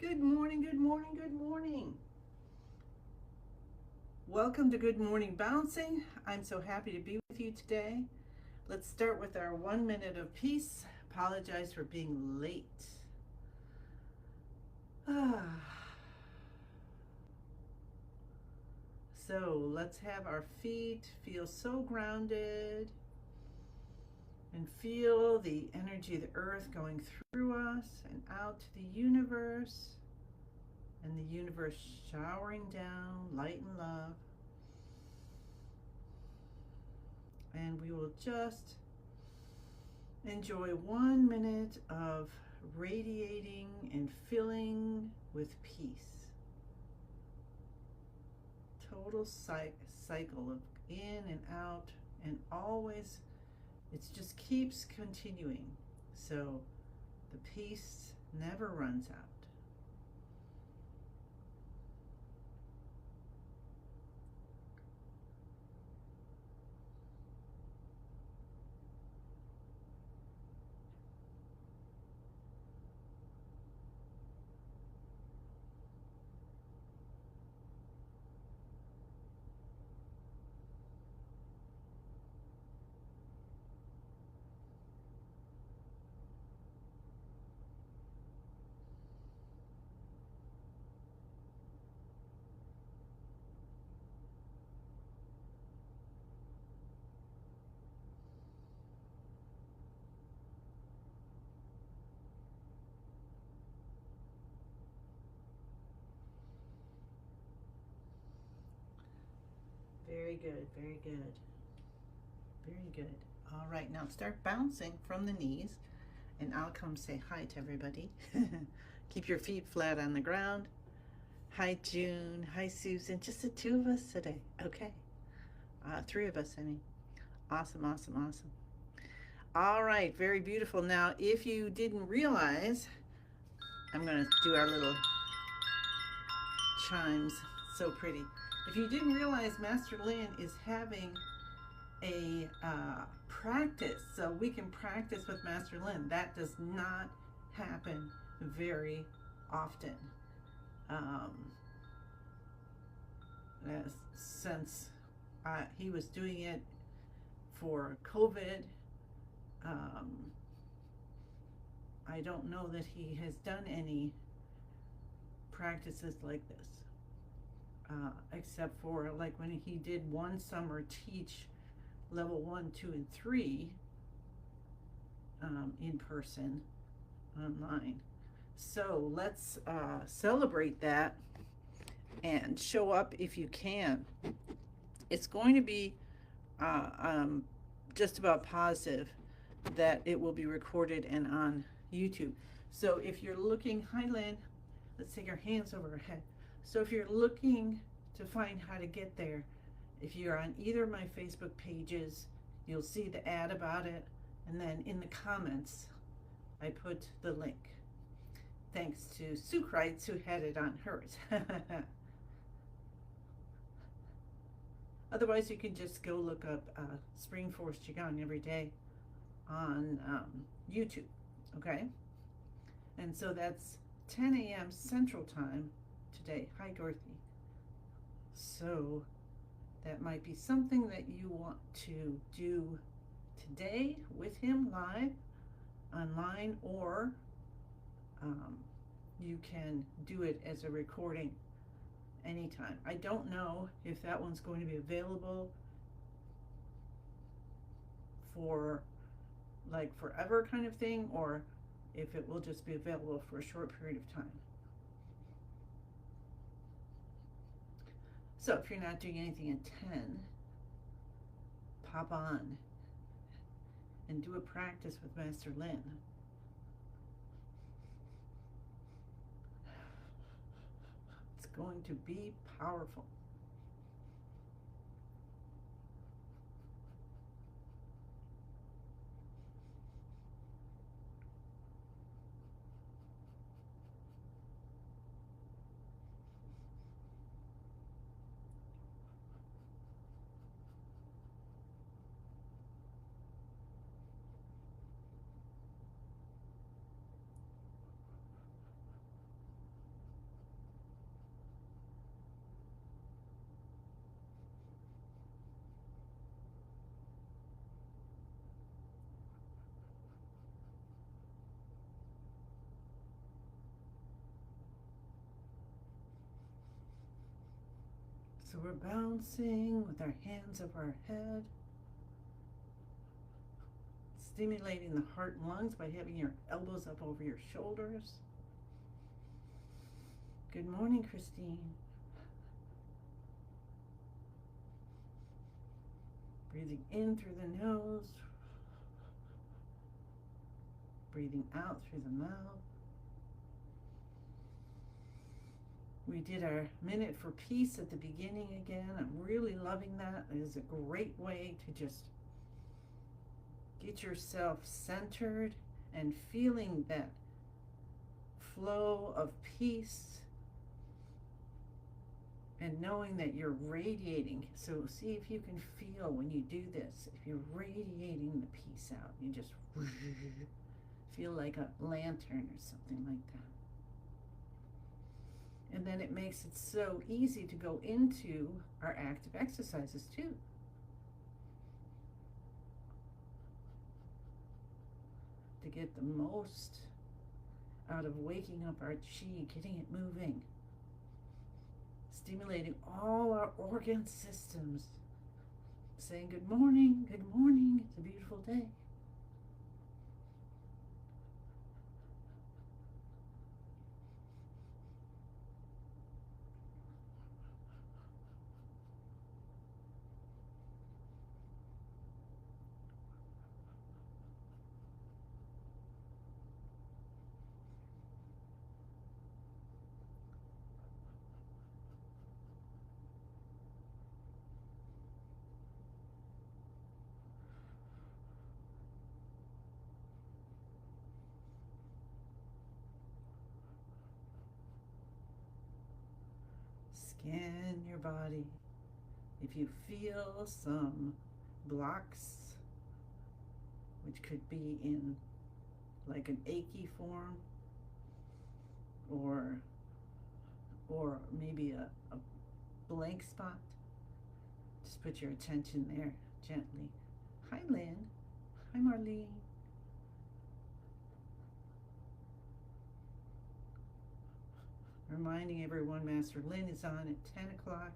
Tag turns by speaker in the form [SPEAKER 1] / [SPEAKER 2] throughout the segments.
[SPEAKER 1] Good morning, good morning, good morning. Welcome to Good Morning Bouncing. I'm so happy to be with you today. Let's start with our 1 minute of peace. Apologize for being late. So let's have our feet feel so grounded and feel the energy of the earth going through us and out to the universe, and the universe showering down light and love. And we will just enjoy 1 minute of radiating and filling with peace. Total cycle of in and out, and always it just keeps continuing. So the peace never runs out. Very good, very good, very good. All right, now start bouncing from the knees, and I'll come say hi to everybody. Keep your feet flat on the ground. Hi, June. Hi, Susan. Just the two of us today. Okay. Three of us, I mean. Awesome, awesome, awesome. All right, very beautiful. Now, if you didn't realize, I'm going to do our little chimes. So pretty. If you didn't realize, Master Lin is having a practice, so we can practice with Master Lin. That does not happen very often. Um, since he was doing it for COVID, I don't know that he has done any practices like this, except for like when he did one summer teach level 1, 2, and 3 in person, online. So let's celebrate that and show up if you can. It's going to be just about positive that it will be recorded and on YouTube. So if you're looking, hi Lynn, let's take our hands over our head. So if you're looking to find how to get there, if you're on either of my Facebook pages, you'll see the ad about it, and then in the comments I put the link. Thanks to Sue Kreitz, who had it on hers. Otherwise, you can just go look up Spring Force Qigong every day on YouTube, okay? And so that's 10 a.m. Central Time today. Hi, Dorothy. So that might be something that you want to do today with him live, online, or you can do it as a recording anytime. I don't know if that one's going to be available for like forever kind of thing, or if it will just be available for a short period of time. So if you're not doing anything at 10, pop on and do a practice with Master Lin. It's going to be powerful. So we're bouncing with our hands over our head, stimulating the heart and lungs by having your elbows up over your shoulders. Good morning, Christine. Breathing in through the nose, breathing out through the mouth. We did our minute for peace at the beginning again. I'm really loving that. It is a great way to just get yourself centered and feeling that flow of peace and knowing that you're radiating. So see if you can feel when you do this, if you're radiating the peace out, you just feel like a lantern or something like that. And then it makes it so easy to go into our active exercises too. To get the most out of waking up our chi, getting it moving, stimulating all our organ systems, saying good morning, it's a beautiful day. Scan your body. If you feel some blocks, which could be in like an achy form, or maybe a blank spot, just put your attention there gently. Hi, Lynn. Hi, Marlene. Reminding everyone, Master Lynn is on at 10 o'clock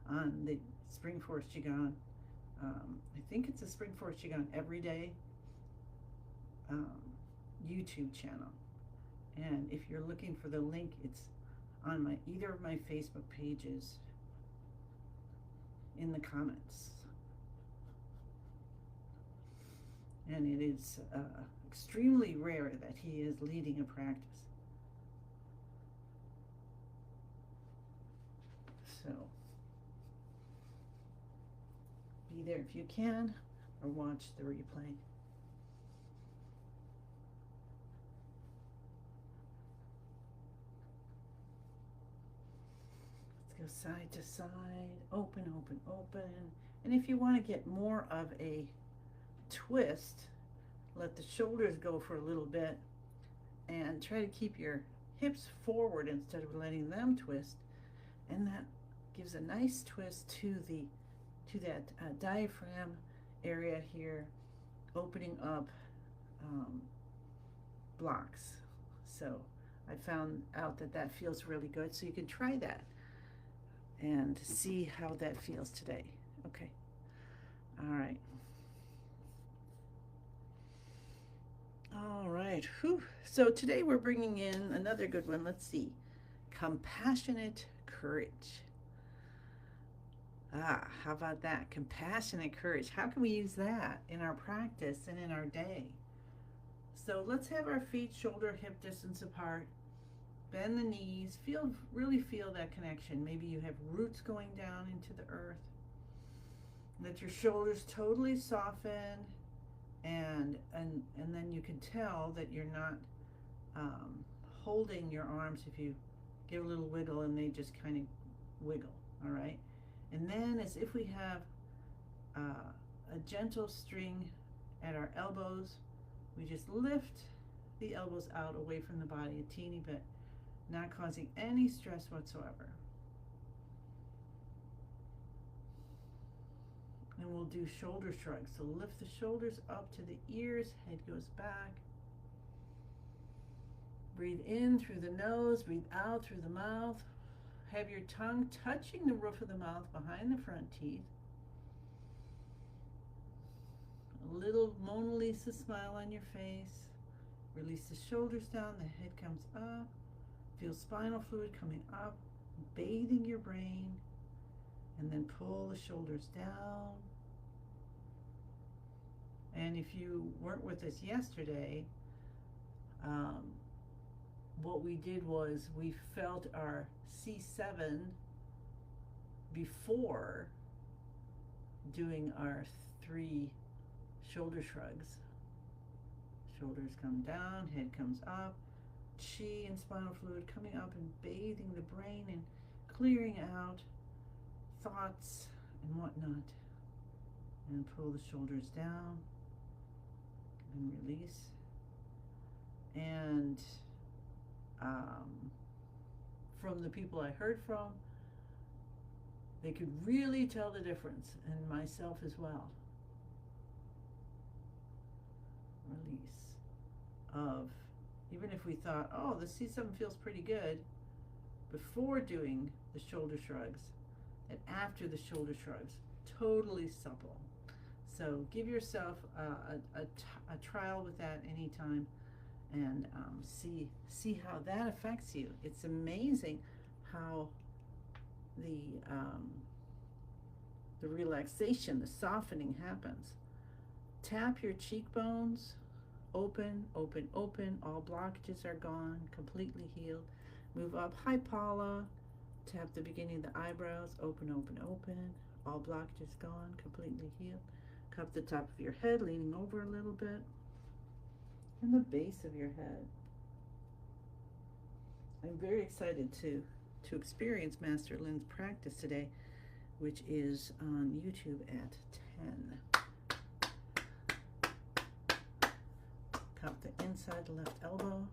[SPEAKER 1] on the Spring Force Qigong. I think it's a Spring Force Qigong every day YouTube channel. And if you're looking for the link, it's on either of my Facebook pages in the comments. And it is extremely rare that he is leading a practice. So be there if you can, or watch the replay. Let's go side to side, open, open, open. And if you want to get more of a twist, let the shoulders go for a little bit and try to keep your hips forward instead of letting them twist. And that gives a nice twist to that diaphragm area here, opening up blocks. So I found out that feels really good. So you can try that and see how that feels today. Okay. All right. All right. Whew. So today we're bringing in another good one. Let's see. Compassionate courage. How about that? Compassionate courage. How can we use that in our practice and in our day? So let's have our feet shoulder hip distance apart. Bend the knees. Really feel that connection. Maybe you have roots going down into the earth. Let your shoulders totally soften, and then you can tell that you're not holding your arms. If you give a little wiggle and they just kind of wiggle, all right? And then as if we have a gentle string at our elbows, we just lift the elbows out away from the body a teeny bit, not causing any stress whatsoever. And we'll do shoulder shrugs. So lift the shoulders up to the ears, head goes back. Breathe in through the nose, breathe out through the mouth. have your tongue touching the roof of the mouth behind the front teeth. A little Mona Lisa smile on your face. Release the shoulders down, the head comes up. Feel spinal fluid coming up, bathing your brain. And then pull the shoulders down. And if you weren't with us yesterday, what we did was we felt our C7 before doing our 3 shoulder shrugs. Shoulders come down, head comes up, chi and spinal fluid coming up and bathing the brain and clearing out thoughts and whatnot. And pull the shoulders down and release. And from the people I heard from, they could really tell the difference, and myself as well. Release of, even if we thought, oh, the C7 feels pretty good before doing the shoulder shrugs, and after the shoulder shrugs, totally supple. So give yourself a trial with that anytime, and see how that affects you. It's amazing how the relaxation, the softening happens. Tap your cheekbones, open, open, open. All blockages are gone, completely healed. Move up, hi Paula. Tap the beginning of the eyebrows, open, open, open. All blockages gone, completely healed. Cup the top of your head, leaning over a little bit. And the base of your head. I'm very excited to experience Master Lynn's practice today, which is on YouTube at 10. Cup the inside left elbow,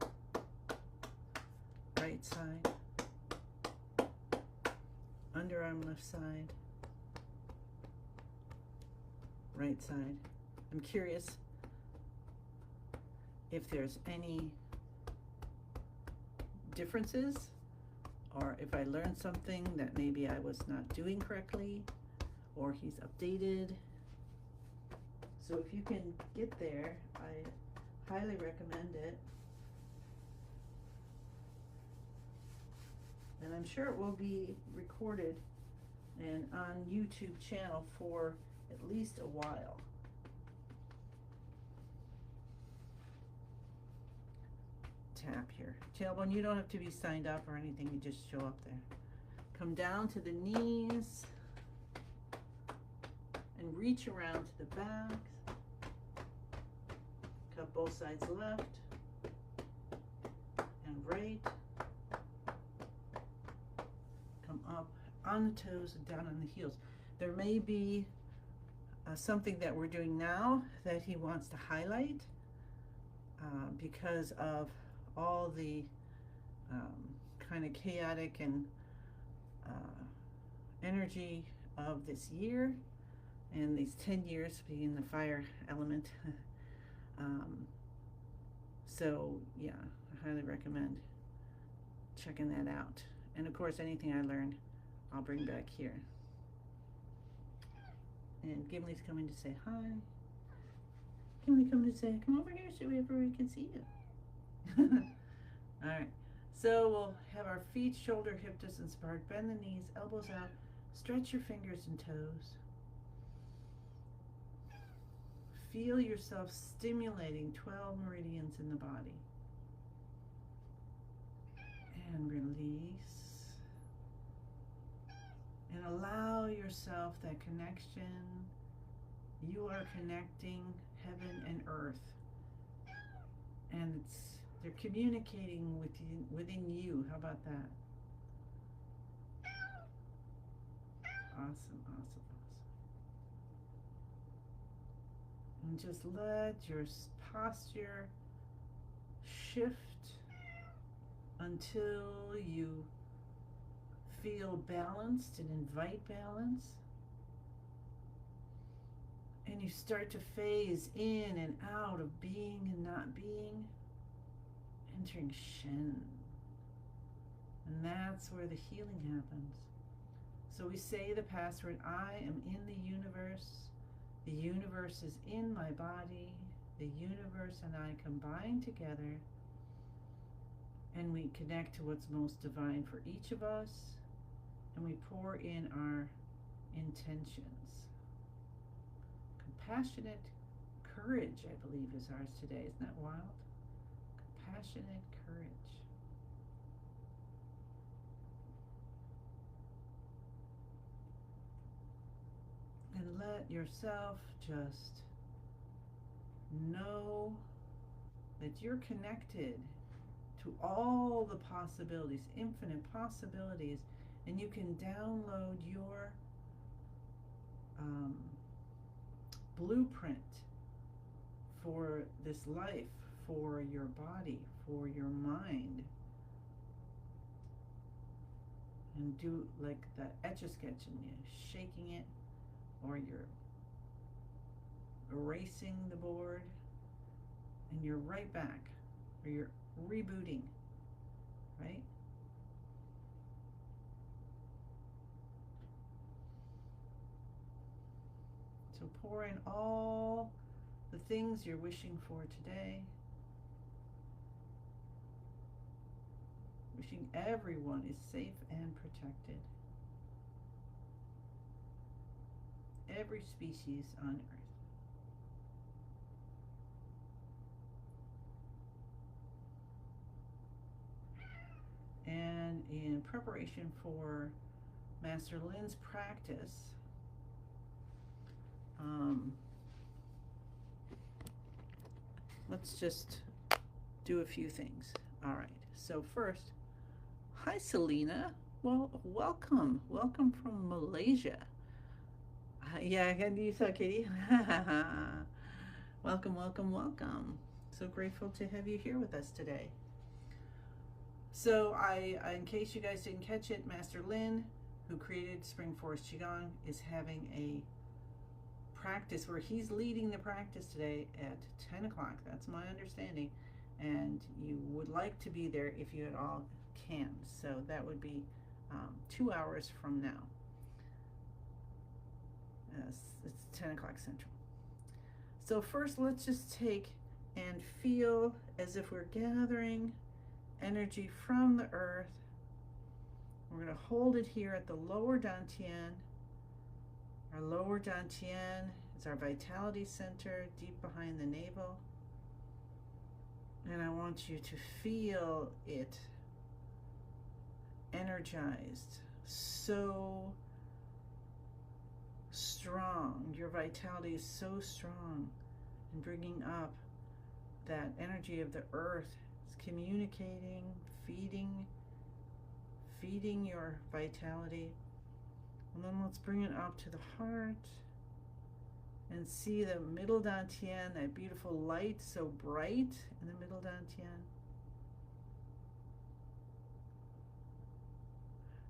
[SPEAKER 1] right side, underarm left side, right side. I'm curious if there's any differences, or if I learned something that maybe I was not doing correctly, or he's updated. So if you can get there, I highly recommend it. And I'm sure it will be recorded and on YouTube channel for at least a while. Tap here. Tailbone, you don't have to be signed up or anything, you just show up there. Come down to the knees and reach around to the back. Cup both sides left and right. Come up on the toes and down on the heels. There may be something that we're doing now that he wants to highlight because of all the kind of chaotic and energy of this year and these 10 years being the fire element. So yeah, I highly recommend checking that out. And of course, anything I learned, I'll bring back here. And Gimli's coming to say hi. Gimli coming to say, come over here so everybody can see you. All right, so we'll have our feet shoulder hip distance apart. Bend the knees, elbows out. Stretch your fingers and toes. Feel yourself stimulating 12 meridians in the body. And release. And allow yourself that connection. You are connecting heaven and earth. And they're communicating within you. How about that? Awesome, awesome, awesome. And just let your posture shift until you feel balanced and invite balance. And you start to phase in and out of being and not being, entering Shen. And that's where the healing happens. So we say the password, I am in the universe is in my body, the universe and I combine together, and we connect to what's most divine for each of us, and we pour in our intentions. Compassionate courage, I believe, is ours today. Isn't that wild? Compassionate courage. And let yourself just know that you're connected to all the possibilities, infinite possibilities, and you can download your blueprint for this life, for your body, for your mind, and do like the Etch-a-Sketch, and you're shaking it, or you're erasing the board, and you're right back, or you're rebooting, right? So pour in all the things you're wishing for today. Wishing everyone is safe and protected. Every species on Earth. And in preparation for Master Lynn's practice, let's just do a few things. All right, so first, hi Selena. Well, welcome from Malaysia. Yeah, you saw Kitty. Welcome. So grateful to have you here with us today. So in case you guys didn't catch it, Master Lynn, who created Spring Forest Qigong, is having a practice where he's leading the practice today at 10 o'clock. That's my understanding. And you would like to be there if you at all can. So that would be 2 hours from now. It's 10 o'clock Central. So first, let's just take and feel as if we're gathering energy from the earth. We're going to hold it here at the lower dantian. Our lower dantian is our vitality center, deep behind the navel. And I want you to feel it energized, so strong. Your vitality is so strong, and bringing up that energy of the earth. It's communicating, feeding your vitality. And then let's bring it up to the heart and see the middle dantian, that beautiful light, so bright in the middle dantian.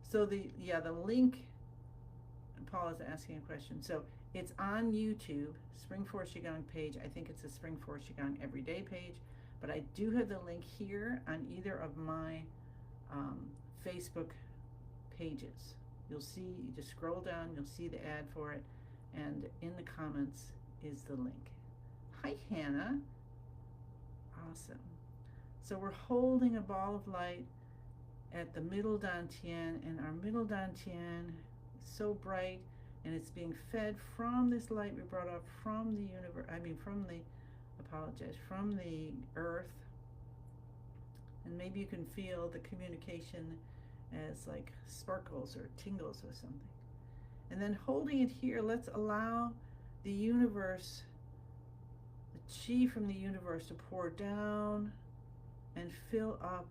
[SPEAKER 1] So the link, Paul is asking a question. So it's on YouTube, Spring Forest Qigong page. I think it's a Spring Forest Qigong Everyday page, but I do have the link here on either of my Facebook pages. You'll see, you just scroll down, you'll see the ad for it, and in the comments is the link. Hi, Hannah. Awesome. So we're holding a ball of light at the middle dantian, and our middle dantian is so bright, and it's being fed from this light we brought up from the universe, from the earth. And maybe you can feel the communication as like sparkles or tingles or something. And then holding it here, let's allow the universe, the chi from the universe, to pour down and fill up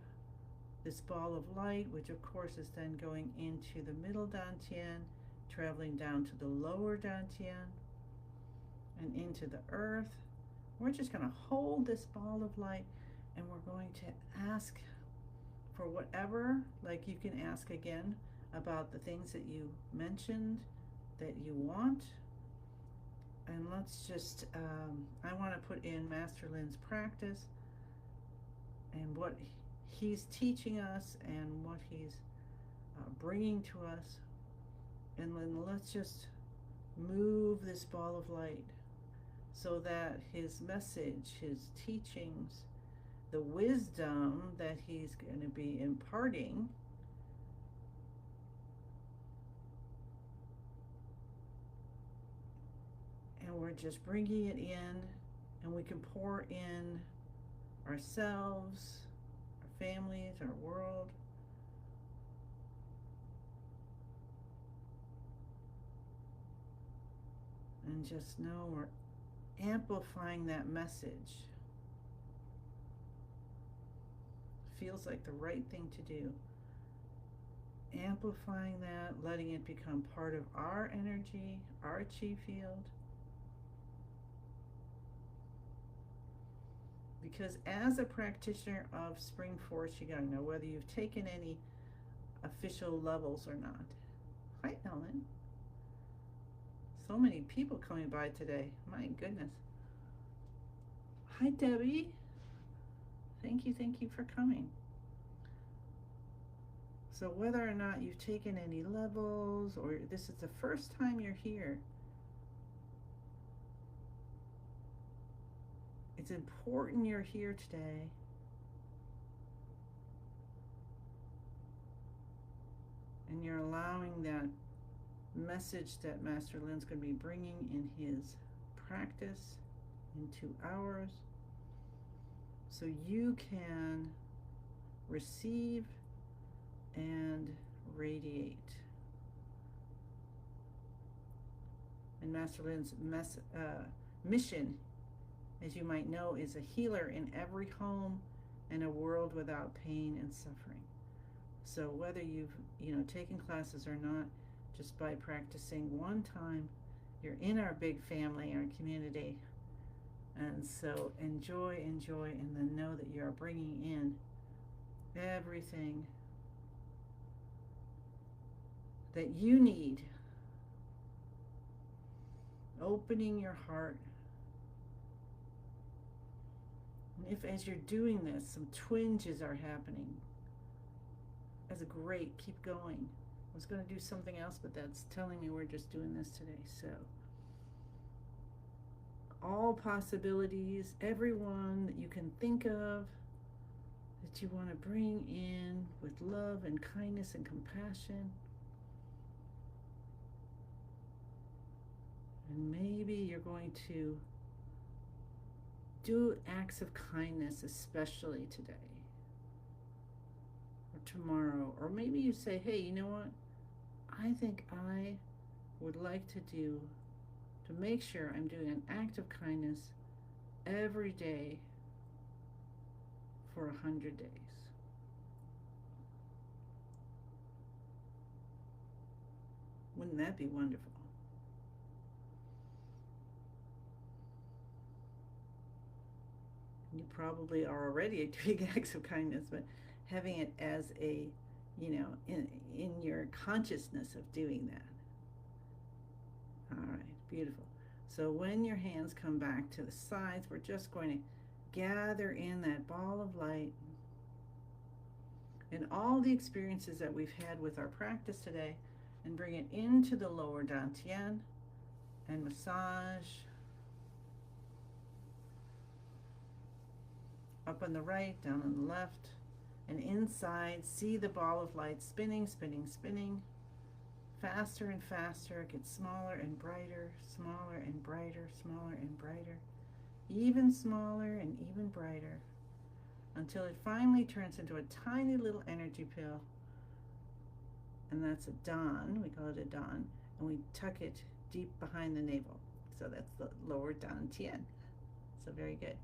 [SPEAKER 1] this ball of light, which of course is then going into the middle dantian, traveling down to the lower dantian and into the earth. We're just going to hold this ball of light, and we're going to ask for whatever, like you can ask again about the things that you mentioned that you want. And let's just, I want to put in Master Lynn's practice and what he's teaching us and what he's bringing to us. And then let's just move this ball of light so that his message, his teachings, the wisdom that he's going to be imparting and we're just bringing it in, and we can pour in ourselves, our families, our world. And just know we're amplifying that message. Feels like the right thing to do. Amplifying that, letting it become part of our energy, our chi field. Because as a practitioner of Spring Force Qigong, now whether you've taken any official levels or not. Hi, Ellen. So many people coming by today. My goodness. Hi, Debbie. Thank you for coming. So whether or not you've taken any levels or this is the first time you're here, it's important you're here today. And you're allowing that message that Master Lin's going to be bringing in his practice into ours, so you can receive and radiate. And Master Lin's mission, as you might know, is a healer in every home and a world without pain and suffering. So whether you've taken classes or not, just by practicing one time, you're in our big family, our community. And so enjoy, and then know that you are bringing in everything that you need. Opening your heart. And if as you're doing this, some twinges are happening, that's great, keep going. I was going to do something else, but that's telling me we're just doing this today. So all possibilities, everyone that you can think of that you want to bring in with love and kindness and compassion. And maybe you're going to do acts of kindness, especially today or tomorrow. Or maybe you say, hey, you know what? I think I would like to make sure I'm doing an act of kindness every day for 100 days. Wouldn't that be wonderful? You probably are already doing acts of kindness, but having it as a, in your consciousness of doing that. All right, beautiful. So when your hands come back to the sides, we're just going to gather in that ball of light and all the experiences that we've had with our practice today, and bring it into the lower dantian and massage up on the right, down on the left, and inside. See the ball of light spinning, faster and faster. It gets smaller and brighter, smaller and brighter, smaller and brighter, even smaller and even brighter, until it finally turns into a tiny little energy pill. And that's a Dan, we call it a Dan, and we tuck it deep behind the navel. So that's the lower dantian. So very good.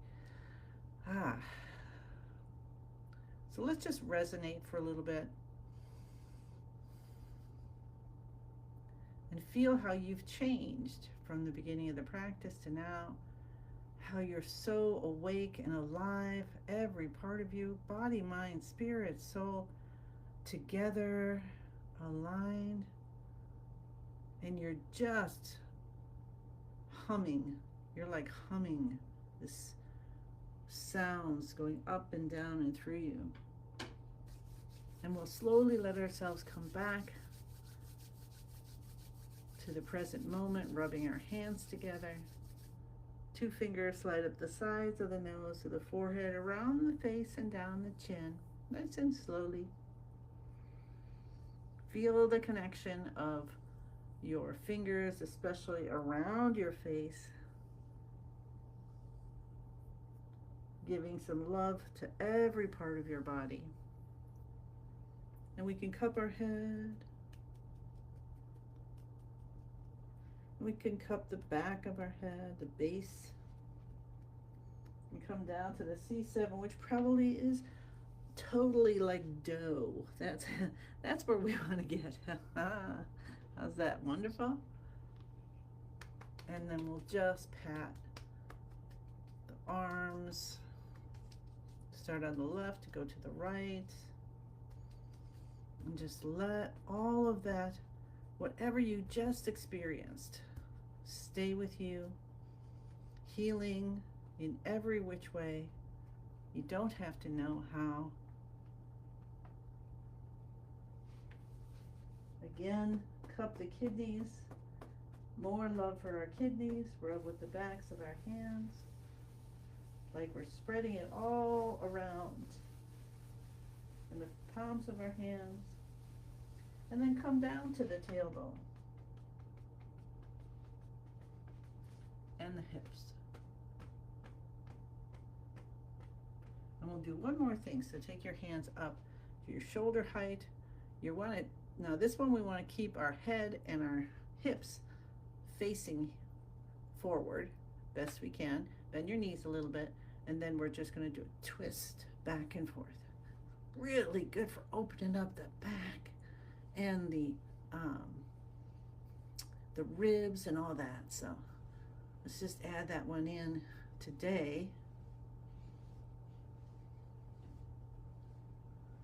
[SPEAKER 1] So let's just resonate for a little bit and feel how you've changed from the beginning of the practice to now, how you're so awake and alive, every part of you, body, mind, spirit, soul, together, aligned, and you're just humming. You're like humming this sounds going up and down and through you. And we'll slowly let ourselves come back to the present moment, rubbing our hands together. 2 fingers slide up the sides of the nose to the forehead, around the face and down the chin, nice and slowly. Feel the connection of your fingers, especially around your face, giving some love to every part of your body. And we can cup our head. We can cup the back of our head, the base, and come down to the C7, which probably is totally like dough. That's where we want to get. How's that? Wonderful. And then we'll just pat the arms. Start on the left to go to the right. And just let all of that, whatever you just experienced, stay with you, healing in every which way. You don't have to know how. Again, cup the kidneys. More love for our kidneys. Rub with the backs of our hands, like we're spreading it all around in the palms of our hands. And then come down to the tailbone and the hips. And we'll do one more thing. So take your hands up to your shoulder height. Now this one we want to keep our head and our hips facing forward best we can. Bend your knees a little bit, and then we're just going to do a twist back and forth. Really good for opening up the back and the ribs and all that. So let's just add that one in today.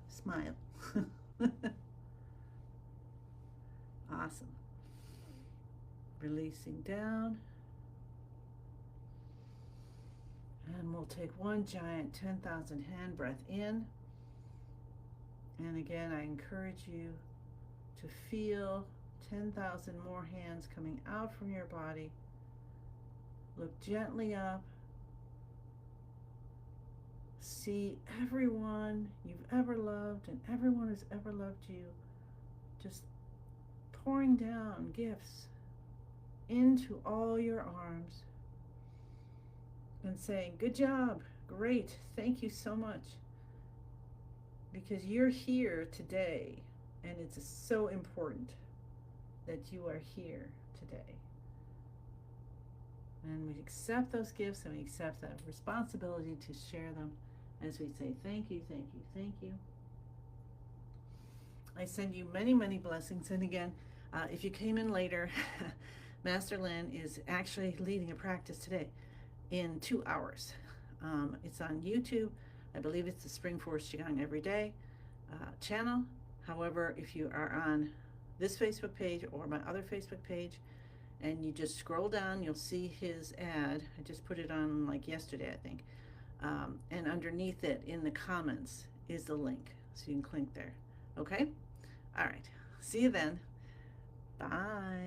[SPEAKER 1] Smile. Awesome. Releasing down. And we'll take one giant 10,000 hand breath in. And again, I encourage you to feel 10,000 more hands coming out from your body. Look gently up. See everyone you've ever loved and everyone who's ever loved you just pouring down gifts into all your arms and saying, good job, great, thank you so much. Because you're here today, and it's so important that you are here today. And we accept those gifts, and we accept that responsibility to share them as we say thank you, thank you, thank you. I send you many, many blessings. And again, if you came in later, Master Lin is actually leading a practice today in 2 hours. It's on YouTube. I believe it's the Spring Force Qigong Every Day channel. However, if you are on this Facebook page or my other Facebook page, and you just scroll down, you'll see his ad. I just put it on like yesterday, I think. And underneath it in the comments is the link. So you can click there. Okay? All right. See you then. Bye.